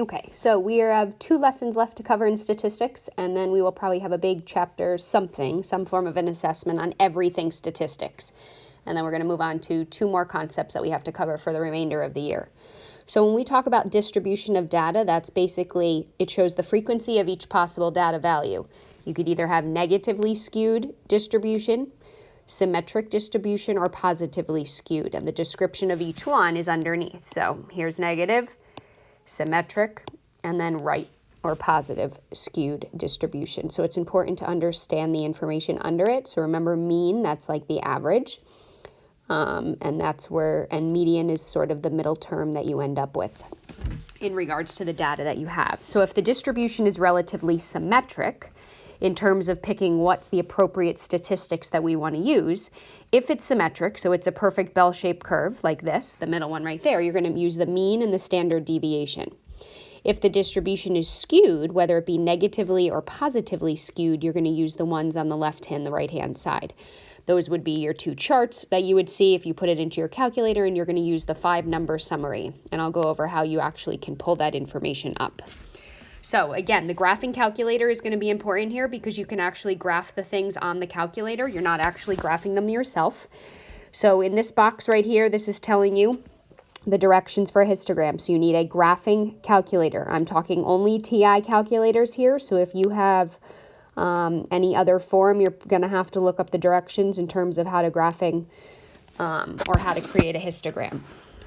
Okay, so we have 2 lessons left to cover in statistics, and then we will probably have a big chapter, some form of an assessment on everything statistics. And then we're going to move on to 2 more concepts that we have to cover for the remainder of the year. So when we talk about distribution of data, that's basically, it shows the frequency of each possible data value. You could either have negatively skewed distribution, symmetric distribution, or positively skewed, and the description of each one is underneath. So here's negative, symmetric, and then right or positive skewed distribution. So it's important to understand the information under it. So remember, mean, that's like the average, and that's where, and median is sort of the middle term that you end up with in regards to the data that you have. So if the distribution is relatively symmetric, in terms of picking what's the appropriate statistics that we want to use, if it's symmetric, so it's a perfect bell-shaped curve like this, the middle one right there, you're going to use the mean and the standard deviation. If the distribution is skewed, whether it be negatively or positively skewed, you're going to use the ones on the left-hand, the right-hand side. Those would be your 2 charts that you would see if you put it into your calculator, and you're going to use the 5-number summary. And I'll go over how you actually can pull that information up. So again, the graphing calculator is going to be important here because you can actually graph the things on the calculator. You're not actually graphing them yourself. So in this box right here, this is telling you the directions for a histogram. So you need a graphing calculator. I'm talking only TI calculators here. So if you have any other form, you're going to have to look up the directions in terms of how to graphing or how to create a histogram.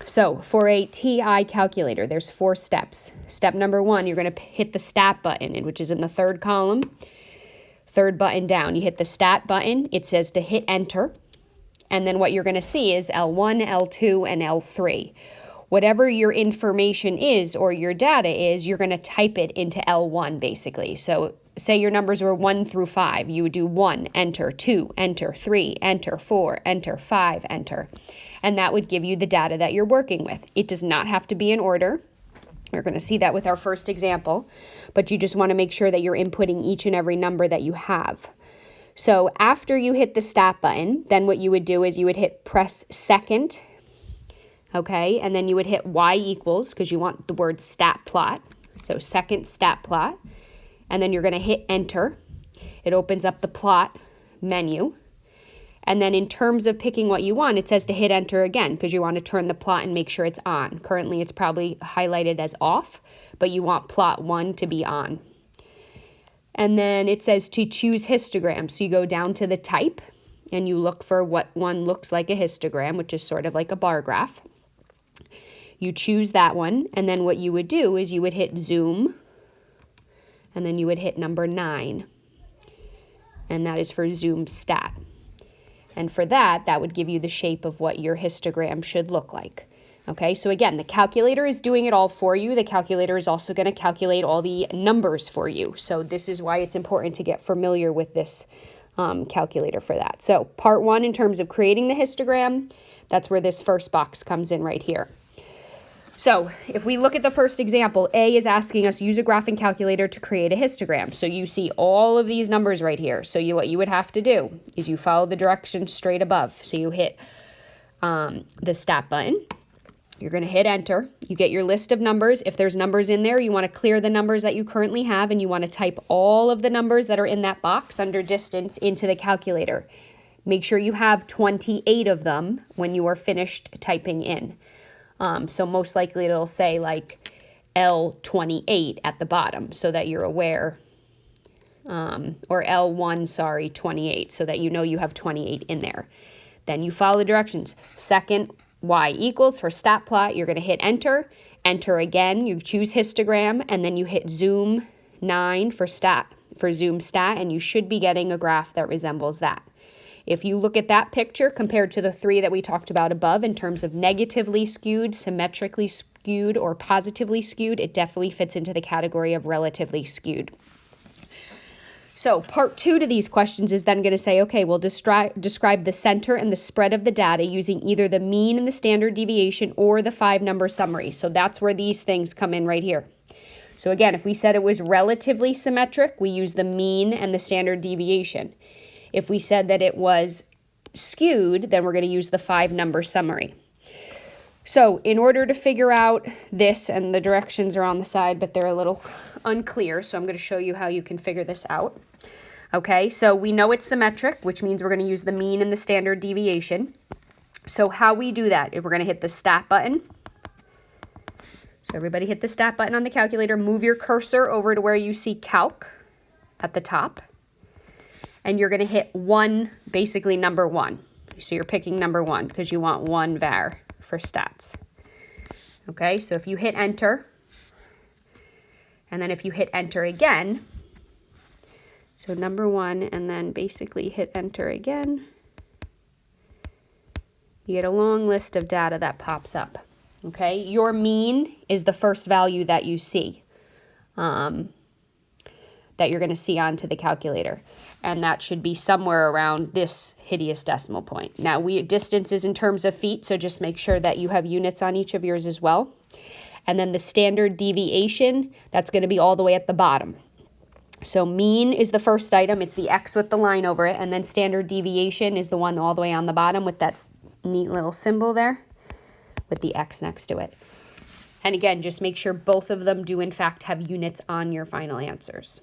So for a TI calculator, there's 4 steps. Step number 1, you're going to hit the stat button, which is in the 3rd column, 3rd button down. You hit the stat button, it says to hit enter, and then what you're going to see is L1, L2, and L3. Whatever your information is or your data is, you're going to type it into L1 basically. So say your numbers were 1 through 5, you would do 1, enter, 2, enter, 3, enter, 4, enter, 5, enter. And that would give you the data that you're working with. It does not have to be in order. We're going to see that with our first example, but you just want to make sure that you're inputting each and every number that you have. So after you hit the stat button, then what you would do is you would press second, okay, and then you would hit Y equals, because you want the word stat plot, so second stat plot, and then you're going to hit enter. It opens up the plot menu. And then in terms of picking what you want, it says to hit enter again because you want to turn the plot and make sure it's on. Currently, it's probably highlighted as off, but you want plot 1 to be on. And then it says to choose histogram. So you go down to the type and you look for what one looks like a histogram, which is sort of like a bar graph. You choose that one, and then what you would do is you would hit zoom, and then you would hit number 9. And that is for zoom stat. And for that, that would give you the shape of what your histogram should look like. Okay, so again, the calculator is doing it all for you. The calculator is also going to calculate all the numbers for you. So this is why it's important to get familiar with this calculator for that. So part 1, in terms of creating the histogram, that's where this first box comes in right here. So if we look at the first example, A is asking us use a graphing calculator to create a histogram. So you see all of these numbers right here. So what you would have to do is you follow the directions straight above. So you hit the stat button. You're going to hit enter. You get your list of numbers. If there's numbers in there, you want to clear the numbers that you currently have, and you want to type all of the numbers that are in that box under distance into the calculator. Make sure you have 28 of them when you are finished typing in. So most likely it'll say like L28 at the bottom so that you're aware, or L1, 28, so that you know you have 28 in there. Then you follow the directions. Second, Y equals for stat plot, you're going to hit enter. Enter again, you choose histogram, and then you hit zoom 9 for zoom stat, and you should be getting a graph that resembles that. If you look at that picture compared to the 3 that we talked about above in terms of negatively skewed, symmetrically skewed, or positively skewed, it definitely fits into the category of relatively skewed. So part 2 to these questions is then going to say, okay, we'll describe the center and the spread of the data using either the mean and the standard deviation or the 5-number summary. So that's where these things come in right here. So again, if we said it was relatively symmetric, we use the mean and the standard deviation. If we said that it was skewed, then we're going to use the 5-number summary. So in order to figure out this, and the directions are on the side, but they're a little unclear, so I'm going to show you how you can figure this out. Okay, so we know it's symmetric, which means we're going to use the mean and the standard deviation. So how we do that, we're going to hit the stat button. So everybody hit the stat button on the calculator, move your cursor over to where you see calc at the top, and you're going to hit 1, basically number 1. So you're picking number 1 because you want 1 var for stats. Okay, so if you hit enter, and then if you hit enter again, so number 1, and then basically hit enter again, you get a long list of data that pops up. Okay, your mean is the first value that you see, that you're going to see onto the calculator. And that should be somewhere around this hideous decimal point. Now, distance is in terms of feet, so just make sure that you have units on each of yours as well. And then the standard deviation, that's going to be all the way at the bottom. So mean is the first item. It's the X with the line over it. And then standard deviation is the one all the way on the bottom with that neat little symbol there with the X next to it. And again, just make sure both of them do in fact have units on your final answers.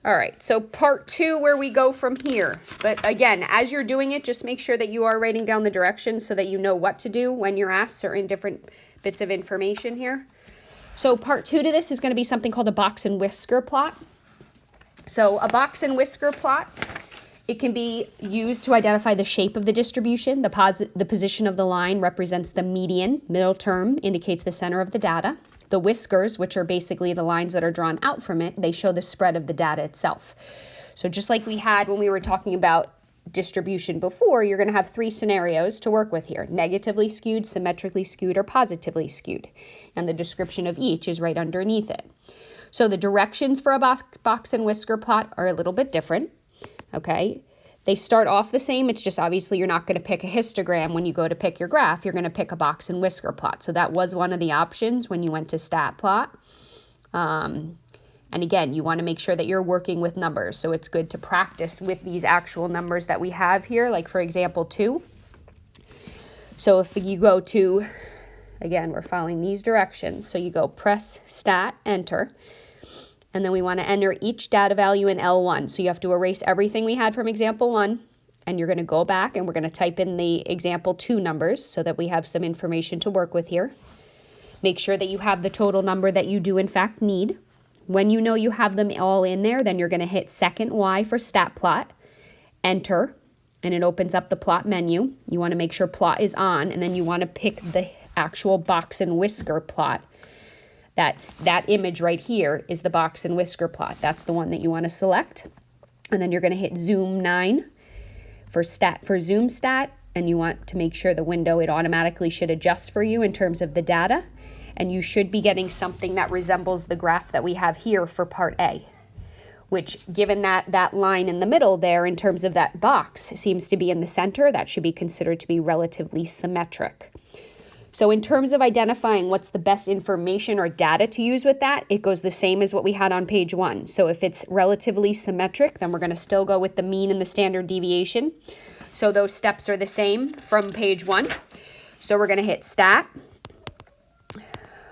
All right, so part 2, where we go from here. But again, as you're doing it, just make sure that you are writing down the directions so that you know what to do when you're asked certain different bits of information here. So part 2 to this is going to be something called a box and whisker plot. So a box and whisker plot, it can be used to identify the shape of the distribution. The position of the line represents the median. Middle term indicates the center of the data. The whiskers, which are basically the lines that are drawn out from it, they show the spread of the data itself. So just like we had when we were talking about distribution before, you're going to have 3 scenarios to work with here: negatively skewed, symmetrically skewed, or positively skewed. And the description of each is right underneath it. So the directions for a box and whisker plot are a little bit different. Okay, they start off the same. It's just obviously you're not going to pick a histogram when you go to pick your graph. You're going to pick a box and whisker plot. So that was one of the options when you went to stat plot. And again, you want to make sure that you're working with numbers. So it's good to practice with these actual numbers that we have here, like for example 2. So if you go to, again, we're following these directions. So you go press stat, enter. And then we want to enter each data value in L1. So you have to erase everything we had from example 1, and you're going to go back and we're going to type in the example 2 numbers so that we have some information to work with here. Make sure that you have the total number that you do in fact need. When you know you have them all in there, then you're going to hit second Y for stat plot, enter, and it opens up the plot menu. You want to make sure plot is on, and then you want to pick the actual box and whisker plot. That image right here is the box and whisker plot. That's the one that you want to select. And then you're going to hit zoom 9 for zoom stat, and you want to make sure the window, it automatically should adjust for you in terms of the data. And you should be getting something that resembles the graph that we have here for part A, which, given that line in the middle there in terms of that box seems to be in the center, that should be considered to be relatively symmetric. So in terms of identifying what's the best information or data to use with that, it goes the same as what we had on page 1. So if it's relatively symmetric, then we're going to still go with the mean and the standard deviation. So those steps are the same from page 1. So we're going to hit stat.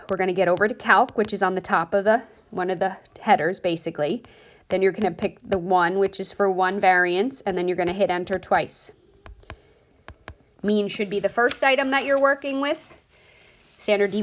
We're going to get over to calc, which is on the top of one of the headers, basically. Then you're going to pick the 1, which is for 1 variance, and then you're going to hit enter twice. Mean should be the first item that you're working with. Standard deviation